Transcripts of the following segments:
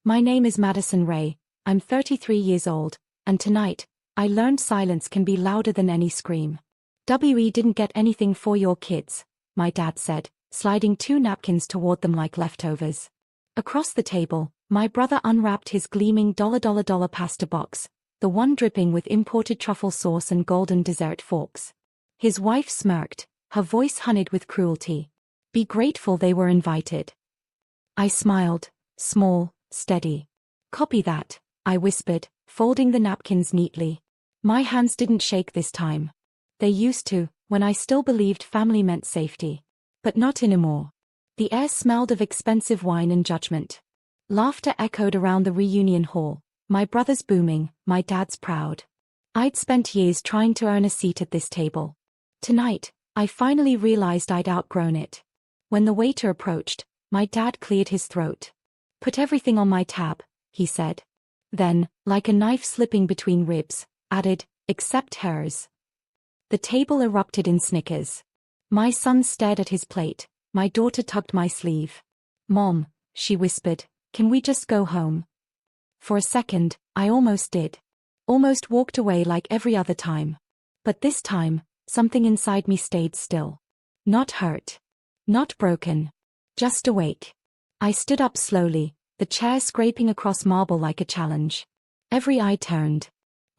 My name is Madison Ray, I'm 33 years old, and tonight, I learned silence can be louder than any scream. We didn't get anything for your kids, my dad said, sliding 2 napkins toward them like leftovers. Across the table, my brother unwrapped his gleaming $dollar pasta box, the one dripping with imported truffle sauce and golden dessert forks. His wife smirked, her voice honeyed with cruelty. Be grateful they were invited. I smiled, small, steady. Copy that, I whispered, folding the napkins neatly. My hands didn't shake this time. They used to, when I still believed family meant safety. But not anymore. The air smelled of expensive wine and judgment. Laughter echoed around the reunion hall, my brother's booming, my dad's proud. I'd spent years trying to earn a seat at this table. Tonight, I finally realized I'd outgrown it. When the waiter approached, my dad cleared his throat. Put everything on my tab, he said. Then, like a knife slipping between ribs, added, except hers. The table erupted in snickers. My son stared at his plate, my daughter tugged my sleeve. Mom, she whispered, can we just go home? For a second, I almost did. Almost walked away like every other time. But this time, something inside me stayed still. Not hurt. Not broken. Just awake. I stood up slowly, the chair scraping across marble like a challenge. Every eye turned.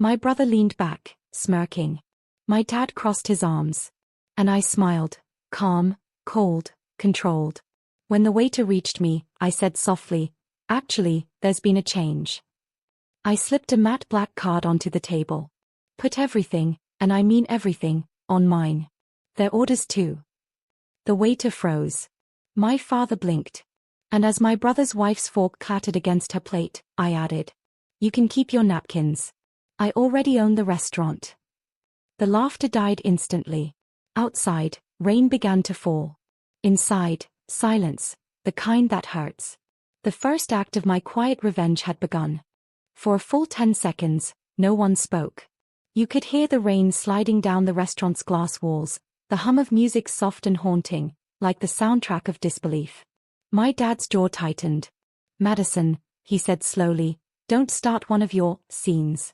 My brother leaned back, smirking. My dad crossed his arms. And I smiled, calm, cold, controlled. When the waiter reached me, I said softly, actually, there's been a change. I slipped a matte black card onto the table. Put everything, and I mean everything, on mine. Their orders too. The waiter froze. My father blinked. And as my brother's wife's fork clattered against her plate, I added, you can keep your napkins. I already own the restaurant. The laughter died instantly. Outside, rain began to fall. Inside, silence, the kind that hurts. The first act of my quiet revenge had begun. For a full 10 seconds, no one spoke. You could hear the rain sliding down the restaurant's glass walls, the hum of music soft and haunting, like the soundtrack of disbelief. My dad's jaw tightened. Madison, he said slowly, don't start one of your scenes.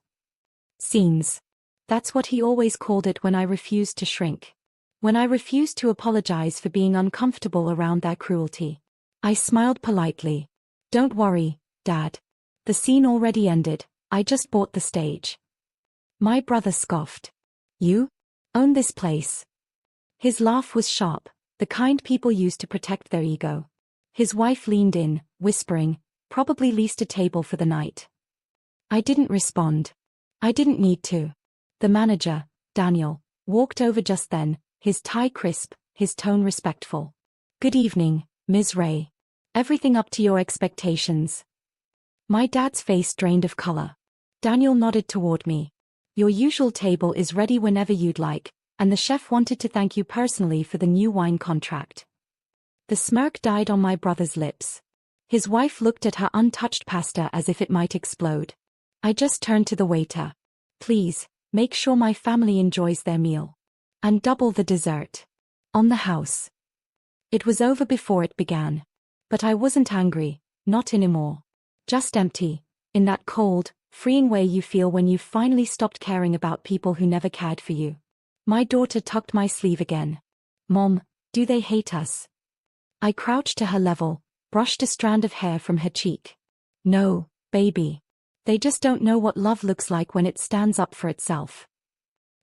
Scenes. That's what he always called it when I refused to shrink. When I refused to apologize for being uncomfortable around their cruelty. I smiled politely. Don't worry, Dad. The scene already ended, I just bought the stage. My brother scoffed. You? Own this place. His laugh was sharp, the kind people use to protect their ego. His wife leaned in, whispering, probably leased a table for the night. I didn't respond. I didn't need to. The manager, Daniel, walked over just then, his tie crisp, his tone respectful. Good evening, Ms. Ray. Everything up to your expectations? My dad's face drained of color. Daniel nodded toward me. Your usual table is ready whenever you'd like, and the chef wanted to thank you personally for the new wine contract. The smirk died on my brother's lips. His wife looked at her untouched pasta as if it might explode. I just turned to the waiter. Please, make sure my family enjoys their meal. And double the dessert. On the house. It was over before it began. But I wasn't angry, not anymore. Just empty, in that cold, freeing way you feel when you've finally stopped caring about people who never cared for you. My daughter tucked my sleeve again. Mom, do they hate us? I crouched to her level, brushed a strand of hair from her cheek. No, baby. They just don't know what love looks like when it stands up for itself.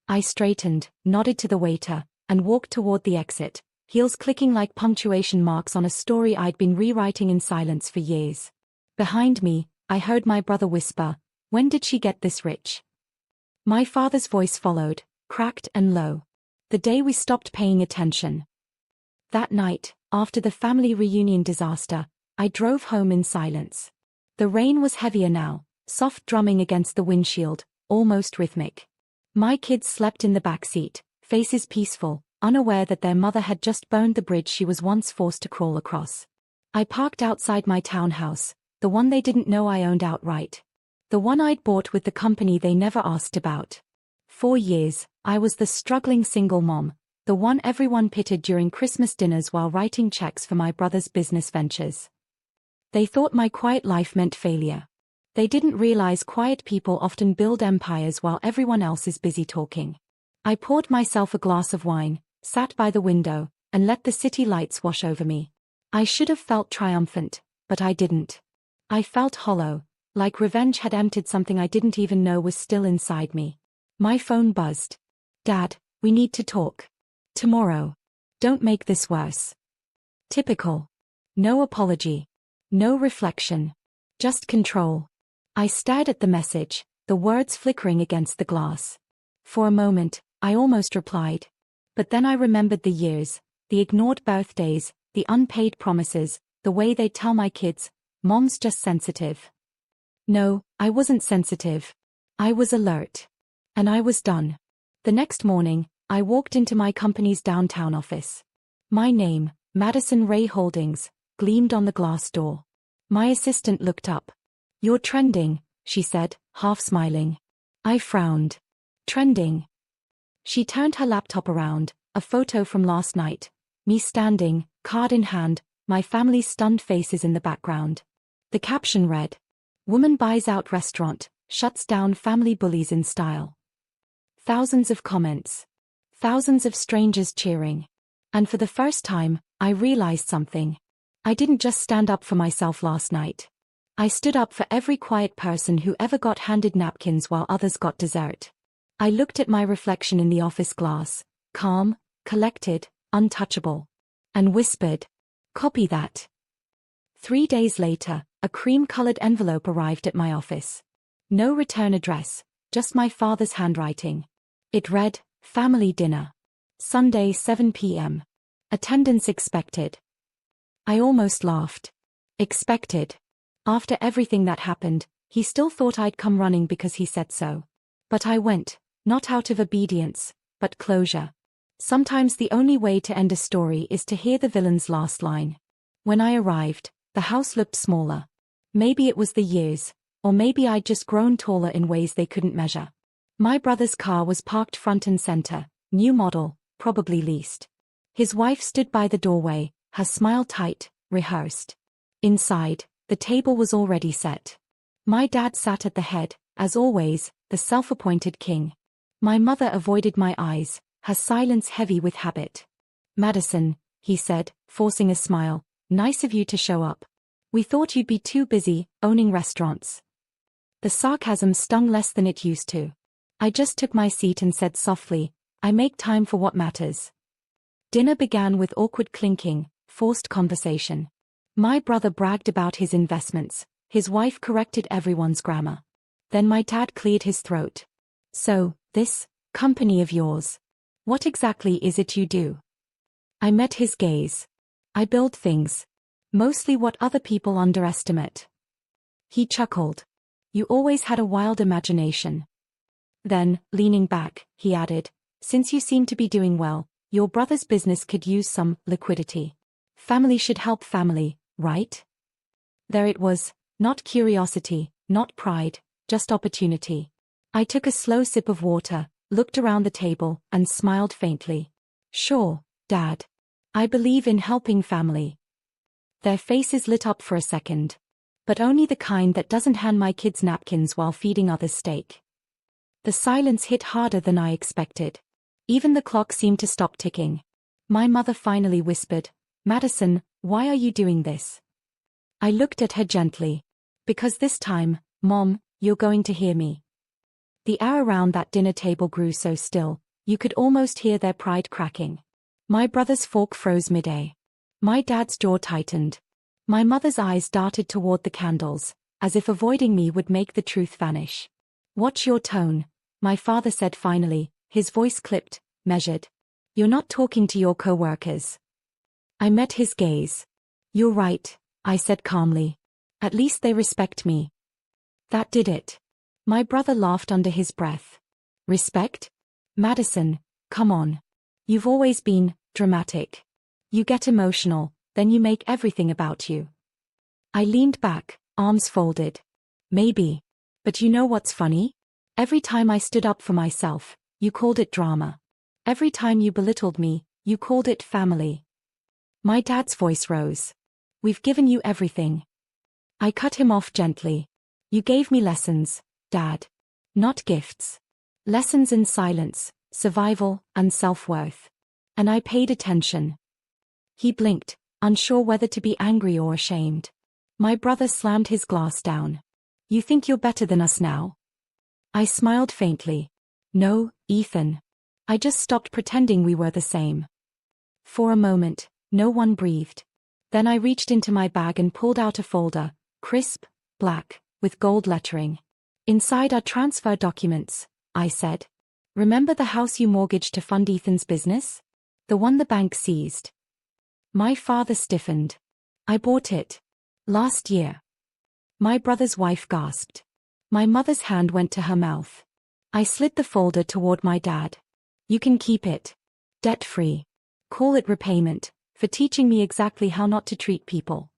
I straightened, nodded to the waiter, and walked toward the exit, heels clicking like punctuation marks on a story I'd been rewriting in silence for years. Behind me, I heard my brother whisper, when did she get this rich? My father's voice followed, cracked and low. The day we stopped paying attention. That night, after the family reunion disaster, I drove home in silence. The rain was heavier now, soft drumming against the windshield, almost rhythmic. My kids slept in the back seat, faces peaceful, unaware that their mother had just burned the bridge she was once forced to crawl across. I parked outside my townhouse, the one they didn't know I owned outright. The one I'd bought with the company they never asked about. 4 years, I was the struggling single mom, the one everyone pitied during Christmas dinners while writing checks for my brother's business ventures. They thought my quiet life meant failure. They didn't realize quiet people often build empires while everyone else is busy talking. I poured myself a glass of wine, sat by the window, and let the city lights wash over me. I should have felt triumphant, but I didn't. I felt hollow, like revenge had emptied something I didn't even know was still inside me. My phone buzzed. Dad, we need to talk. Tomorrow. Don't make this worse. Typical. No apology. No reflection. Just control. I stared at the message, the words flickering against the glass. For a moment, I almost replied. But then I remembered the years, the ignored birthdays, the unpaid promises, the way they'd tell my kids, Mom's just sensitive. No, I wasn't sensitive. I was alert. And I was done. The next morning, I walked into my company's downtown office. My name, Madison Ray Holdings, gleamed on the glass door. My assistant looked up. You're trending, she said, half smiling. I frowned. Trending. She turned her laptop around, a photo from last night. Me standing, card in hand, my family's stunned faces in the background. The caption read, Woman buys out restaurant, shuts down family bullies in style. Thousands of comments. Thousands of strangers cheering. And for the first time, I realized something. I didn't just stand up for myself last night. I stood up for every quiet person who ever got handed napkins while others got dessert. I looked at my reflection in the office glass, calm, collected, untouchable, and whispered, Copy that. 3 days later, a cream-colored envelope arrived at my office. No return address, just my father's handwriting. It read, Family dinner. Sunday 7 p.m. Attendance expected. I almost laughed. Expected. After everything that happened, he still thought I'd come running because he said so. But I went, not out of obedience, but closure. Sometimes the only way to end a story is to hear the villain's last line. When I arrived, the house looked smaller. Maybe it was the years, or maybe I'd just grown taller in ways they couldn't measure. My brother's car was parked front and center, new model, probably leased. His wife stood by the doorway, her smile tight, rehearsed. Inside, the table was already set. My dad sat at the head, as always, the self-appointed king. My mother avoided my eyes, her silence heavy with habit. Madison, he said, forcing a smile, nice of you to show up. We thought you'd be too busy, owning restaurants. The sarcasm stung less than it used to. I just took my seat and said softly, I make time for what matters. Dinner began with awkward clinking, forced conversation. My brother bragged about his investments, his wife corrected everyone's grammar. Then my dad cleared his throat. So, this company of yours. What exactly is it you do? I met his gaze. I build things. Mostly what other people underestimate. He chuckled. You always had a wild imagination. Then, leaning back, he added, since you seem to be doing well, your brother's business could use some liquidity. Family should help family, right? There it was, not curiosity, not pride, just opportunity. I took a slow sip of water, looked around the table, and smiled faintly. Sure, Dad. I believe in helping family. Their faces lit up for a second. But only the kind that doesn't hand my kids napkins while feeding others steak. The silence hit harder than I expected. Even the clock seemed to stop ticking. My mother finally whispered, Madison, why are you doing this? I looked at her gently. Because this time, Mom, you're going to hear me. The air around that dinner table grew so still, you could almost hear their pride cracking. My brother's fork froze mid-air. My dad's jaw tightened. My mother's eyes darted toward the candles, as if avoiding me would make the truth vanish. Watch your tone, my father said finally, his voice clipped, measured. You're not talking to your co-workers. I met his gaze. You're right, I said calmly. At least they respect me. That did it. My brother laughed under his breath. Respect? Madison, come on. You've always been dramatic. You get emotional, then you make everything about you. I leaned back, arms folded. Maybe. But you know what's funny? Every time I stood up for myself, you called it drama. Every time you belittled me, you called it family. My dad's voice rose. We've given you everything. I cut him off gently. You gave me lessons, Dad. Not gifts. Lessons in silence, survival, and self-worth. And I paid attention. He blinked, unsure whether to be angry or ashamed. My brother slammed his glass down. You think you're better than us now? I smiled faintly. No, Ethan. I just stopped pretending we were the same. For a moment, no one breathed. Then I reached into my bag and pulled out a folder, crisp, black, with gold lettering. Inside are transfer documents, I said. Remember the house you mortgaged to fund Ethan's business? The one the bank seized. My father stiffened. I bought it. Last year. My brother's wife gasped. My mother's hand went to her mouth. I slid the folder toward my dad. You can keep it. Debt-free. Call it repayment, for teaching me exactly how not to treat people.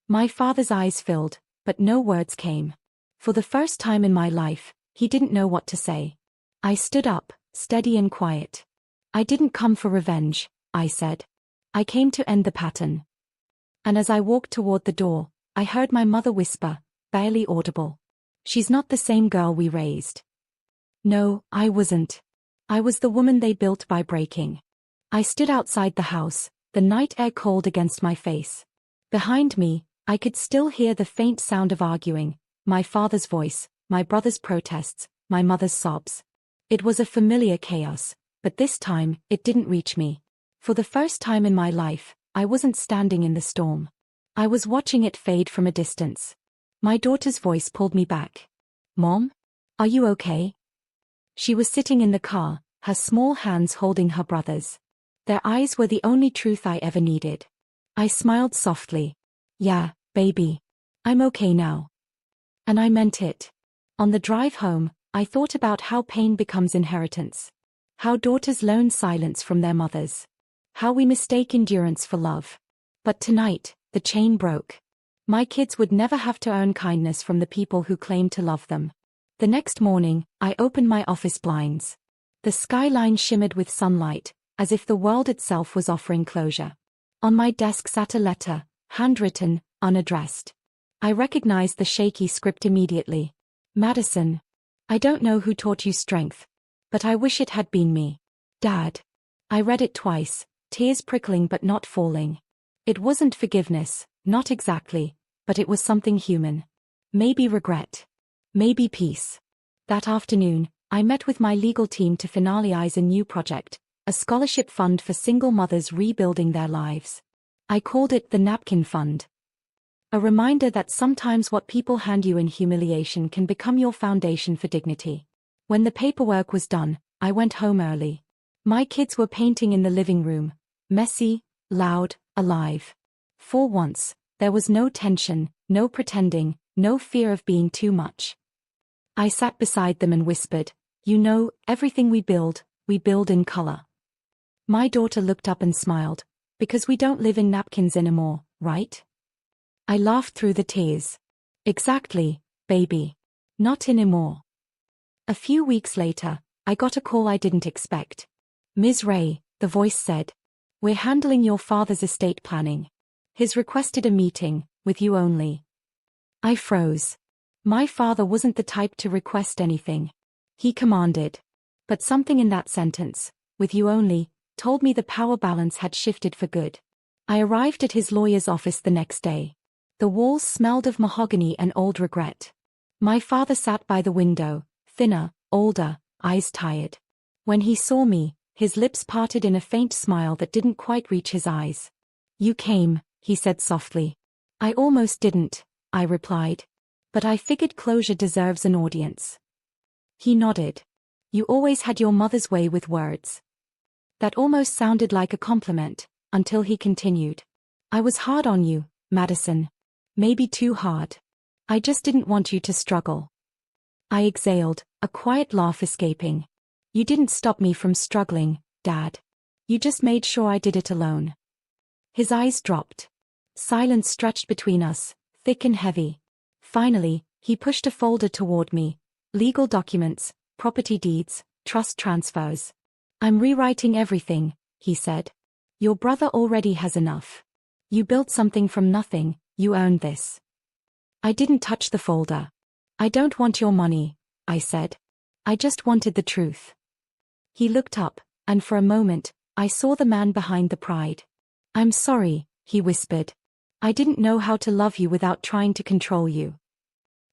My father's eyes filled, but no words came. For the first time in my life, he didn't know what to say. I stood up, steady and quiet. I didn't come for revenge, I said. I came to end the pattern. And as I walked toward the door, I heard my mother whisper, barely audible. She's not the same girl we raised. No, I wasn't. I was the woman they built by breaking. I stood outside the house, the night air cold against my face. Behind me, I could still hear the faint sound of arguing, my father's voice, my brother's protests, my mother's sobs. It was a familiar chaos, but this time, it didn't reach me. For the first time in my life, I wasn't standing in the storm. I was watching it fade from a distance. My daughter's voice pulled me back. Mom? Are you okay? She was sitting in the car, her small hands holding her brother's. Their eyes were the only truth I ever needed. I smiled softly. Yeah, baby. I'm okay now. And I meant it. On the drive home, I thought about how pain becomes inheritance. How daughters learn silence from their mothers. How we mistake endurance for love. But tonight, the chain broke. My kids would never have to earn kindness from the people who claimed to love them. The next morning, I opened my office blinds. The skyline shimmered with sunlight, as if the world itself was offering closure. On my desk sat a letter, handwritten, unaddressed. I recognized the shaky script immediately. Madison. I don't know who taught you strength, but I wish it had been me. Dad. I read it twice, tears prickling but not falling. It wasn't forgiveness, not exactly, but it was something human. Maybe regret. Maybe peace. That afternoon, I met with my legal team to finalize a new project, a scholarship fund for single mothers rebuilding their lives. I called it the Napkin Fund. A reminder that sometimes what people hand you in humiliation can become your foundation for dignity. When the paperwork was done, I went home early. My kids were painting in the living room, messy, loud, alive. For once, there was no tension, no pretending, no fear of being too much. I sat beside them and whispered, you know, everything we build in color. My daughter looked up and smiled, because we don't live in napkins anymore, right? I laughed through the tears. Exactly, baby. Not anymore. A few weeks later, I got a call I didn't expect. Ms. Ray, the voice said. We're handling your father's estate planning. He's requested a meeting, with you only. I froze. My father wasn't the type to request anything. He commanded. But something in that sentence, with you only, told me the power balance had shifted for good. I arrived at his lawyer's office the next day. The walls smelled of mahogany and old regret. My father sat by the window, thinner, older, eyes tired. When he saw me, his lips parted in a faint smile that didn't quite reach his eyes. You came, he said softly. I almost didn't, I replied. But I figured closure deserves an audience. He nodded. You always had your mother's way with words. That almost sounded like a compliment, until he continued. I was hard on you, Madison. Maybe too hard. I just didn't want you to struggle. I exhaled, a quiet laugh escaping. You didn't stop me from struggling, Dad. You just made sure I did it alone. His eyes dropped. Silence stretched between us, thick and heavy. Finally, he pushed a folder toward me. Legal documents, property deeds, trust transfers. I'm rewriting everything, he said. Your brother already has enough. You built something from nothing, you earned this. I didn't touch the folder. I don't want your money, I said. I just wanted the truth. He looked up, and for a moment, I saw the man behind the pride. I'm sorry, he whispered. I didn't know how to love you without trying to control you.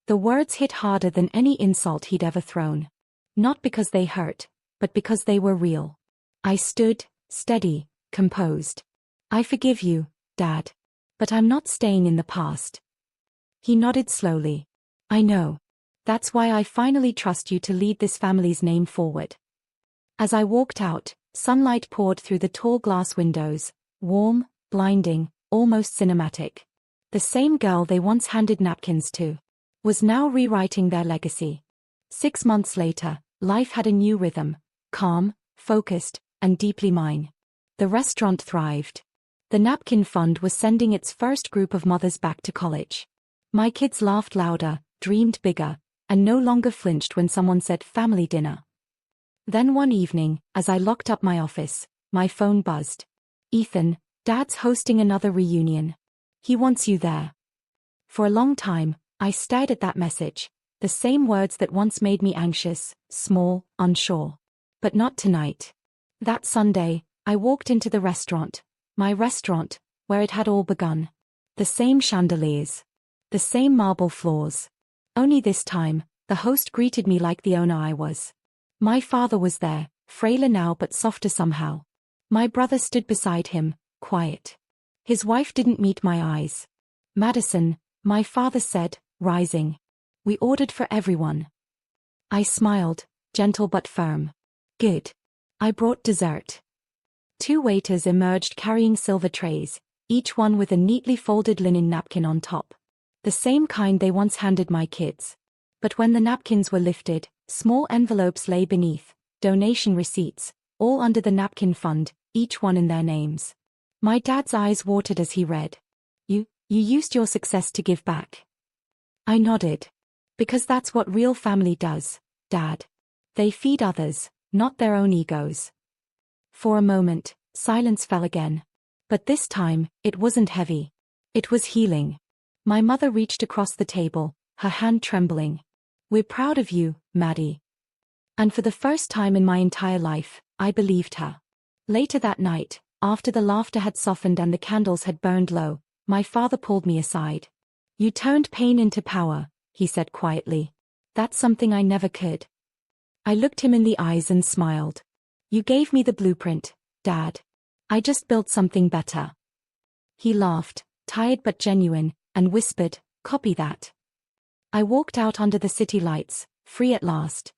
The words hit harder than any insult he'd ever thrown. Not because they hurt, but because they were real. I stood, steady, composed. I forgive you, Dad. But I'm not staying in the past. He nodded slowly. I know. That's why I finally trust you to lead this family's name forward. As I walked out, sunlight poured through the tall glass windows, warm, blinding, almost cinematic. The same girl they once handed napkins to was now rewriting their legacy. 6 months later, life had a new rhythm, calm, focused, and deeply mine. The restaurant thrived. The napkin fund was sending its first group of mothers back to college. My kids laughed louder, dreamed bigger, and no longer flinched when someone said family dinner. Then one evening, as I locked up my office, my phone buzzed. Ethan, Dad's hosting another reunion. He wants you there. For a long time, I stared at that message, the same words that once made me anxious, small, unsure. But not tonight. That Sunday, I walked into the restaurant, my restaurant, where it had all begun. The same chandeliers. The same marble floors. Only this time, the host greeted me like the owner I was. My father was there, frailer now but softer somehow. My brother stood beside him, quiet. His wife didn't meet my eyes. Madison, my father said, rising. We ordered for everyone. I smiled, gentle but firm. Good. I brought dessert. 2 waiters emerged carrying silver trays, each one with a neatly folded linen napkin on top. The same kind they once handed my kids. But when the napkins were lifted, small envelopes lay beneath, donation receipts, all under the napkin fund, each one in their names. My dad's eyes watered as he read. You used your success to give back. I nodded. Because that's what real family does, Dad. They feed others, not their own egos. For a moment, silence fell again. But this time, it wasn't heavy. It was healing. My mother reached across the table, her hand trembling. We're proud of you, Maddie. And for the first time in my entire life, I believed her. Later that night, after the laughter had softened and the candles had burned low, my father pulled me aside. You turned pain into power, he said quietly. That's something I never could. I looked him in the eyes and smiled. You gave me the blueprint, Dad. I just built something better. He laughed, tired but genuine, and whispered, copy that. I walked out under the city lights, free at last.